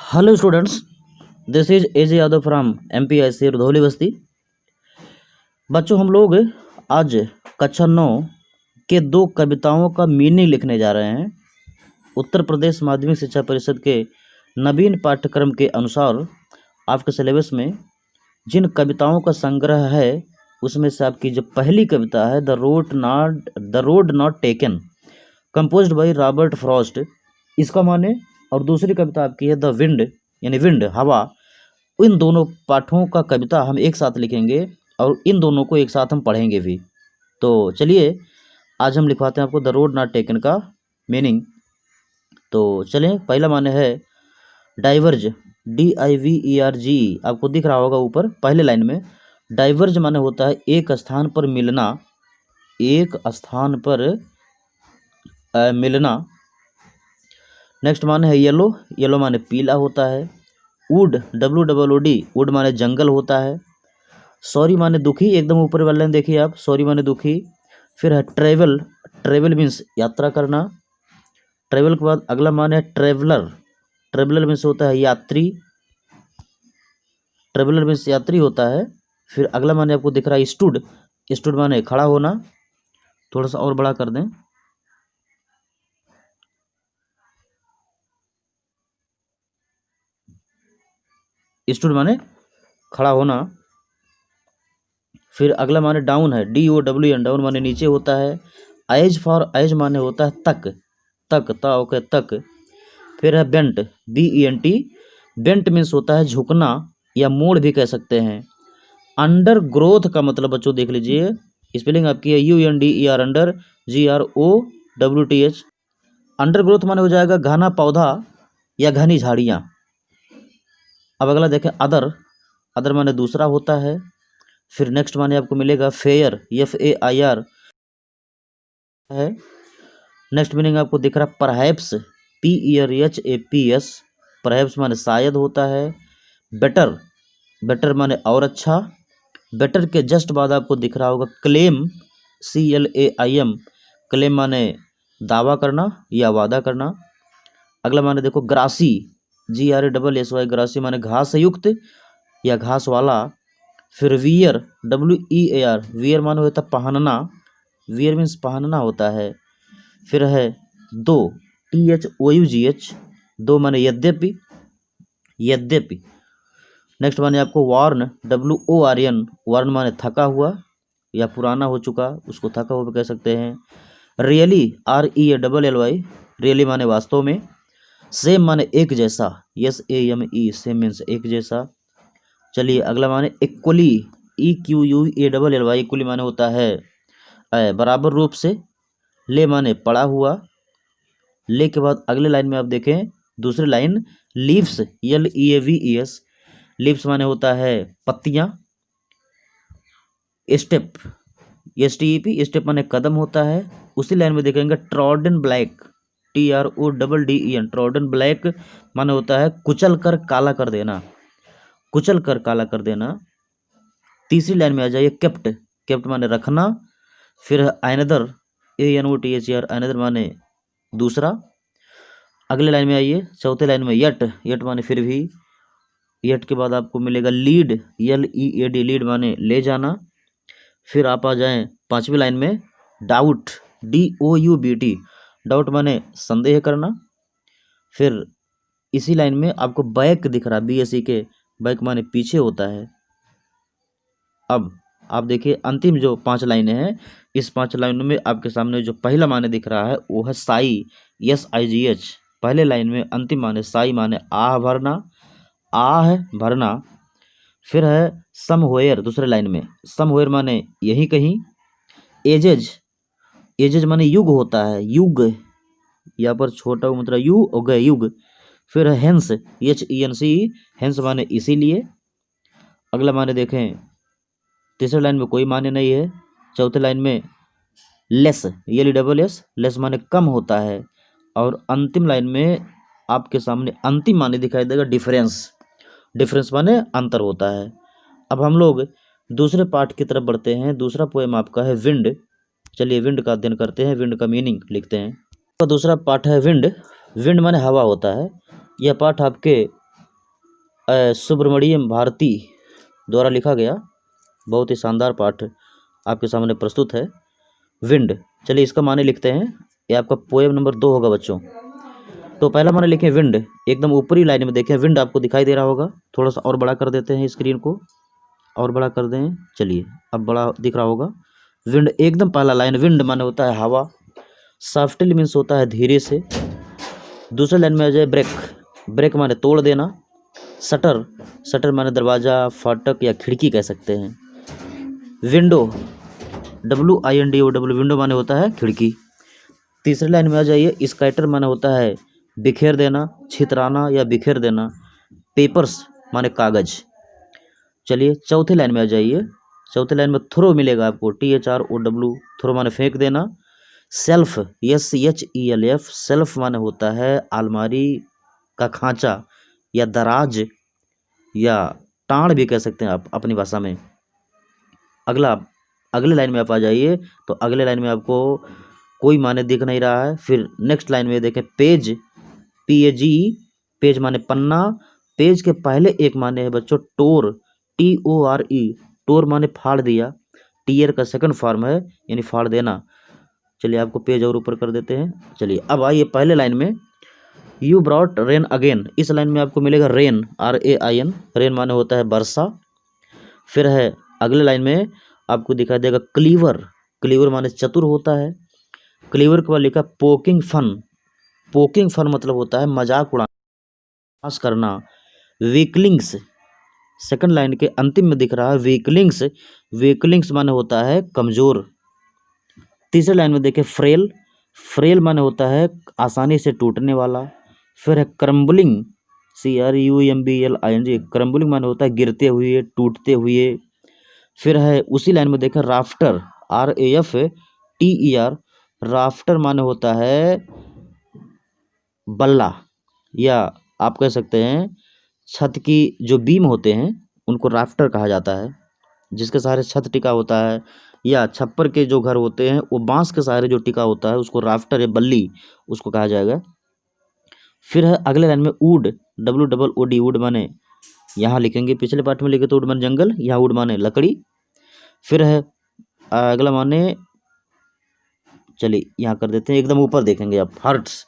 Hello students, this is AJ Yadav from MPIC Rudhauli बस्ती। बच्चों, हम लोग आज कक्षा 9 के दो कविताओं का मीनिंग लिखने जा रहे हैं। उत्तर प्रदेश माध्यमिक शिक्षा परिषद के नवीन पाठ्यक्रम के अनुसार आपके सिलेबस में जिन कविताओं का संग्रह है उसमें से आपकी जो पहली कविता है the road not taken, composed by Robert Frost, इसका माने, और दूसरी कविता आपकी है द विंड यानी विंड हवा। इन दोनों पाठों का कविता हम एक साथ लिखेंगे और इन दोनों को एक साथ हम पढ़ेंगे भी। तो चलिए आज हम लिखवाते हैं आपको द रोड नॉट टेकन का मीनिंग। तो चलें, पहला माने है डाइवर्ज, DIVERG, आपको दिख रहा होगा ऊपर पहले लाइन में। डाइवर्ज माने होता है एक स्थान पर मिलना, एक स्थान पर मिलना। नेक्स्ट माने है येलो, येलो माने पीला होता है। वुड, WOOD, वुड माने जंगल होता है। सॉरी माने दुखी, एकदम ऊपर वाले लाइन देखिए आप, सॉरी माने दुखी। फिर है ट्रेवल, ट्रेवल मीन्स यात्रा करना। ट्रेवल के बाद अगला माने है ट्रेवलर, ट्रेवलर मीन्स होता है यात्री, ट्रेवलर मीन्स यात्री होता है। फिर अगला माने आपको दिख रहा है स्टूड, स्टूड माने खड़ा होना। थोड़ा सा और बड़ा कर दें, स्टूड माने खड़ा होना। फिर अगला माने डाउन है, DOWN, डाउन माने नीचे होता है। एज फॉर एज माने होता है तक, तक ओके तक। फिर है बेंट, BENT, बेंट मीन्स होता है झुकना या मोड़ भी कह सकते हैं। अंडर ग्रोथ का मतलब बच्चों देख लीजिए, स्पेलिंग आपकी है UNDER, under GROWTH। Under growth माने हो जाएगा घना पौधा या घनी झाड़ियाँ। अब अगला देखें अदर, अदर माने दूसरा होता है। फिर नेक्स्ट माने आपको मिलेगा फेयर, FAIR है। नेक्स्ट मीनिंग आपको दिख रहा परहैप्स, PERHAPS, परहैप्स माने शायद होता है। बेटर, बेटर माने और अच्छा। बेटर के जस्ट बाद आपको दिख रहा होगा क्लेम, CLAIM, क्लेम माने दावा करना या वादा करना। अगला माने देखो ग्रासी, GRASSY, ग्रासी माने घास युक्त या घास वाला। फिर वियर, WEAR, वियर माने होता है पहनना, वियर मीन्स पहनना होता है। फिर है दो, THOUGH, दो माने यद्यपि, यद्यपि। नेक्स्ट माने आपको वार्न, WORN, वार्न माने थका हुआ या पुराना हो चुका, उसको थका हुआ कह सकते हैं। रियली, REALLY, रियली माने वास्तव में। सेम माने एक जैसा, SAME, सेम मीन्स एक जैसा। चलिए अगला माने इक्वली, EQUALLY, इक्वली माने होता है बराबर रूप से। ले माने पड़ा हुआ। ले के बाद अगले लाइन में आप देखें दूसरी लाइन लीव्स, LEAVES, लीव्स माने होता है पत्तियां। स्टेप, STEP, स्टेप माने कदम होता है। उसी लाइन में देखेंगे trodden black, TRODDEN, trodden black माने होता है कुचल कर काला कर देना, कुचल कर काला कर देना। तीसरी लाइन में आ जाइए केप्ट, केप्ट माने रखना। फिर अनदर, ANOTHER, अनदर माने दूसरा। अगले लाइन में आइए चौथे लाइन में यट, यट माने फिर भी। यट के बाद आपको मिलेगा लीड, LEAD, लीड माने ले जाना। फिर आप आ जाएं पांचवी लाइन में डाउट, DOUBT, डाउट माने संदेह करना। फिर इसी लाइन में आपको बैक दिख रहा, BSE के, बैक माने पीछे होता है। अब आप देखिए अंतिम जो 5 लाइनें हैं, इस 5 लाइनों में आपके सामने जो पहला माने दिख रहा है वो है साई, SIGH। पहले लाइन में अंतिम माने साई माने आह भरना, आह भरना। फिर है समवेयर, दूसरे लाइन में समवेयर माने यही कहीं। एजेज, एजेज माने युग होता है, युग, यहाँ पर छोटा मतलब यू हो गए युग। फिर है हेंस, HENC, हेंस माने इसीलिए। अगला माने देखें तीसरे लाइन में कोई माने नहीं है। चौथे लाइन में लेस, LESS, लेस माने कम होता है। और अंतिम लाइन में आपके सामने अंतिम माने दिखाई देगा डिफरेंस, डिफरेंस माने अंतर होता है। अब हम लोग दूसरे पार्ट की तरफ बढ़ते हैं। दूसरा पोएम आपका है विंड। चलिए विंड का अध्ययन करते हैं, विंड का मीनिंग लिखते हैं। तो दूसरा पार्ट है विंड, विंड माने हवा होता है। यह पाठ आपके सुब्रमण्यम भारती द्वारा लिखा गया बहुत ही शानदार पाठ आपके सामने प्रस्तुत है। विंड, चलिए इसका माने लिखते हैं। ये आपका पोएम नंबर 2 होगा बच्चों। तो पहला माने लिखे विंड, एकदम ऊपरी लाइन में देखें विंड आपको दिखाई दे रहा होगा। थोड़ा सा और बड़ा कर देते हैं स्क्रीन को, और बड़ा कर दें। चलिए अब बड़ा दिख रहा होगा। विंड एकदम पहला लाइन, विंड माने होता है हवा, सॉफ्टली मीन्स होता है धीरे से। दूसरे लाइन में आ जाए ब्रेक, ब्रेक माने तोड़ देना। शटर, शटर माने दरवाज़ा, फाटक या खिड़की कह सकते हैं। विंडो, WINDO, विंडो माने होता है खिड़की। तीसरी लाइन में आ जाइए, स्कैटर माने होता है बिखेर देना, छितराना या बिखेर देना। पेपर्स माने कागज। चलिए चौथे लाइन में आ जाइए। चौथे लाइन में थ्रो मिलेगा आपको, THROW, थ्रो माने फेंक देना। सेल्फ, SHELF, सेल्फ माने होता है अलमारी का खांचा या दराज या टाँड़ भी कह सकते हैं आप अपनी भाषा में। अगले लाइन में आप आ जाइए, तो अगले लाइन में आपको कोई माने दिख नहीं रहा है। फिर नेक्स्ट लाइन में देखें पेज, PAG, पेज माने पन्ना। पेज के पहले एक माने है बच्चों टोर, TORE, टोर माने फाड़ दिया। टीयर का सेकंड फॉर्म है यानी फाड़ देना। चलिए आपको पेज और ऊपर कर देते हैं। चलिए अब आइए पहले लाइन में, यू ब्रॉट रेन अगेन। इस लाइन में आपको मिलेगा रेन, RAIN, रेन माने होता है वर्षा। फिर है अगले लाइन में आपको दिखाई देगा क्लीवर, क्लीवर माने चतुर होता है। क्लीवर के बाद लिखा पोकिंग फन, पोकिंग फन मतलब होता है मजाक उड़ाना, पास करना। वीकलिंग्स, सेकंड लाइन के अंतिम में दिख रहा है वीकलिंग्स, वीकलिंग्स माने होता है कमजोर। तीसरे लाइन में देखें फ्रेल, फ्रेल माने होता है आसानी से टूटने वाला। फिर है क्रम्बलिंग, CRUMBLING, क्रम्बलिंग माने होता है गिरते हुए, टूटते हुए। फिर है उसी लाइन में देखें राफ्टर, RAFTER, राफ्टर माने होता है बल्ला, या आप कह सकते हैं छत की जो बीम होते हैं उनको राफ्टर कहा जाता है, जिसके सहारे छत टिका होता है। या छप्पर के जो घर होते हैं वो बांस के सहारे जो टिका होता है उसको राफ्टर या बल्ली उसको कहा जाएगा। फिर है अगले लाइन में वुड, WOOD, वुड माने यहाँ लिखेंगे, पिछले पार्ट में लिखे तो वुड माने जंगल, यहाँ वुड माने लकड़ी। फिर है अगला माने, चलिए यहाँ कर देते हैं, एकदम ऊपर देखेंगे आप, हर्ट्स,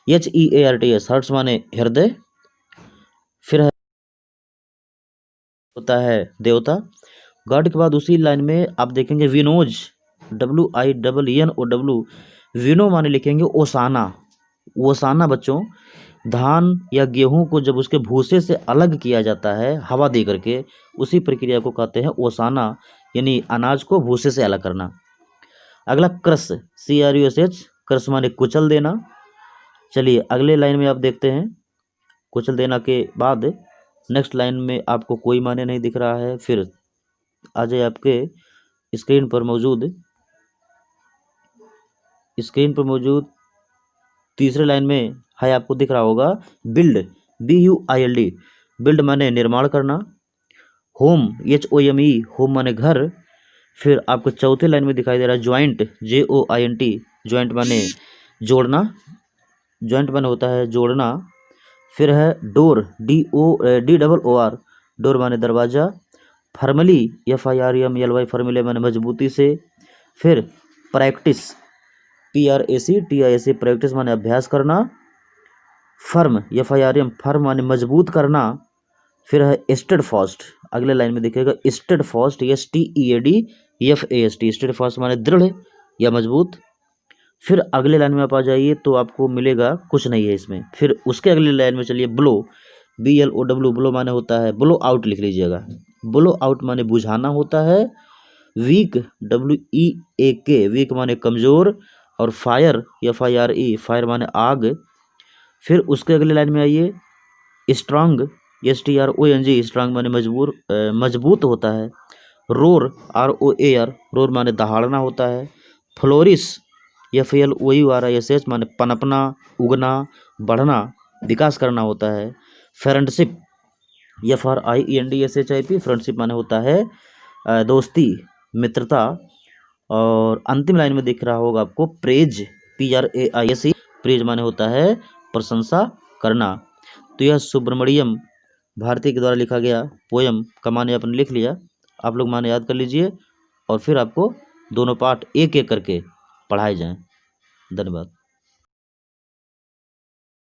HEARTS, हर्ट्स माने हृदय। फिर है होता है देवता। गॉड के बाद उसी लाइन में आप देखेंगे विनोज, WINNOW, विनो माने लिखेंगे ओसाना। ओसाना बच्चों धान या गेहूं को जब उसके भूसे से अलग किया जाता है हवा दे करके, उसी प्रक्रिया को कहते हैं ओसाना, यानी अनाज को भूसे से अलग करना। अगला क्रश, CRUSH, क्रश माने कुचल देना। चलिए अगले लाइन में आप देखते हैं, कुचल देना के बाद नेक्स्ट लाइन में आपको कोई माने नहीं दिख रहा है। फिर आ जाए आपके स्क्रीन पर मौजूद तीसरे लाइन में है, आपको दिख रहा होगा बिल्ड, BUILD, बिल्ड माने निर्माण करना। होम, HOME, होम माने घर। फिर आपको चौथे लाइन में दिखाई दे रहा है ज्वाइंट, JOINT, ज्वाइंट माने जोड़ना, ज्वाइंट माने होता है जोड़ना। फिर है डोर, DOOR, डोर माने दरवाजा। फर्मली, FIRMLY, फर्मूले माने मजबूती से। फिर प्रैक्टिस, PRACTIS, प्रैक्टिस माने अभ्यास करना। फर्म, FIRM, फर्म माने मजबूत करना। फिर है स्टेड फास्ट, अगले लाइन में दिखेगा steadfast, STEADFAST, steadfast माने दृढ़ या मजबूत। फिर अगले लाइन में आप आ जाइए तो आपको मिलेगा कुछ नहीं है इसमें। फिर उसके अगले लाइन में चलिए ब्लो, BLOW, ब्लो माने होता है ब्लो आउट, लिख लीजिएगा। ब्लो आउट माने बुझाना होता है। वीक, WEAK, वीक माने कमजोर। और फायर, FIRE, फायर माने आग। फिर उसके अगले लाइन में आइए स्ट्रांग, STRONG, स्ट्रांग माने मजबूत होता है। रोर, ROAR, रोर माने दहाड़ना होता है। फ्लोरिश, FLOURISH, माने पनपना, उगना, बढ़ना, विकास करना होता है। फ्रेंडशिप, FRIENDSHIP, फ्रेंडशिप माने होता है दोस्ती, मित्रता। और अंतिम लाइन में दिख रहा होगा आपको प्रेज, PRAISE, प्रेज माने होता है प्रशंसा करना। तो यह सुब्रमण्यम भारती के द्वारा लिखा गया पोयम का माने आपने लिख लिया, आप लोग माने याद कर लीजिए और फिर आपको दोनों पाठ एक एक करके पढ़ाए जाएं। धन्यवाद।